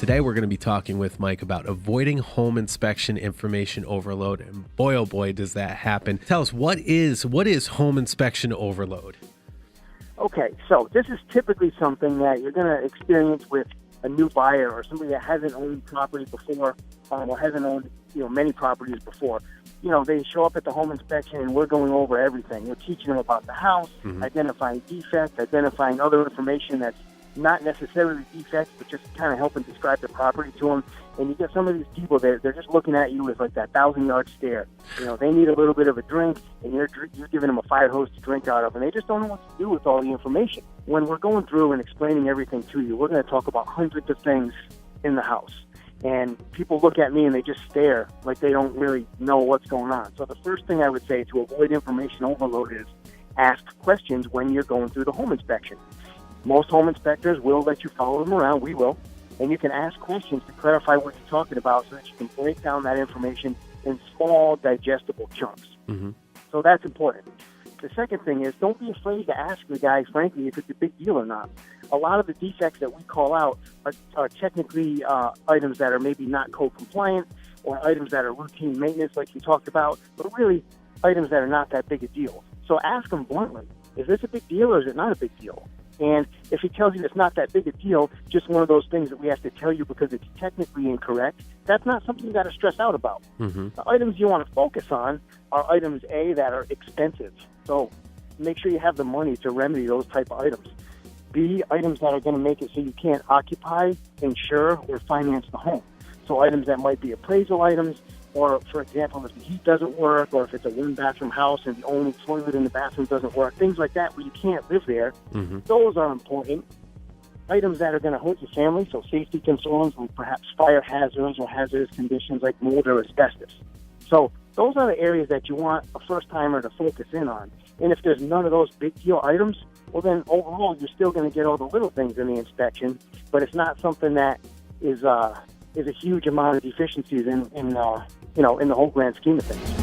Today we're going to be talking with Mike about avoiding home inspection information overload, and boy oh boy does that happen. Tell us, what is home inspection overload? Okay, so this is typically something that you're going to experience with a new buyer or somebody that hasn't owned property before, or hasn't owned many properties before. They show up at the home inspection and we're going over everything. We're teaching them about the house, identifying defects, identifying other information that's not necessarily defects, but just kind of helping describe the property to them. And you get some of these people, they're just looking at you with like that 1,000-yard stare. They need a little bit of a drink, and you're giving them a fire hose to drink out of, and they just don't know what to do with all the information. When we're going through and explaining everything to you, we're going to talk about hundreds of things in the house. And people look at me and they just stare like they don't really know what's going on. So the first thing I would say to avoid information overload is ask questions when you're going through the home inspection. Most home inspectors will let you follow them around. We will. And you can ask questions to clarify what you're talking about so that you can break down that information in small, digestible chunks. So that's important. The second thing is, don't be afraid to ask the guy, frankly, if it's a big deal or not. A lot of the defects that we call out are technically items that are maybe not code compliant, or items that are routine maintenance like you talked about, but really items that are not that big a deal. So ask them bluntly, is this a big deal or is it not a big deal? And if he tells you it's not that big a deal, just one of those things that we have to tell you because it's technically incorrect, that's not something you got to stress out about. The items you want to focus on are items, A, that are expensive. So make sure you have the money to remedy those type of items. B, items that are going to make it so you can't occupy, insure, or finance the home. So items that might be appraisal items, or, for example, if the heat doesn't work, or if it's a one-bathroom house and the only toilet in the bathroom doesn't work, things like that where you can't live there, those are important. Items that are going to hurt your family, so safety concerns, like perhaps fire hazards or hazardous conditions like mold or asbestos. So those are the areas that you want a first-timer to focus in on. And if there's none of those big-deal items, well, then overall you're still going to get all the little things in the inspection, but it's not something that is a huge amount of deficiencies in the whole grand scheme of things.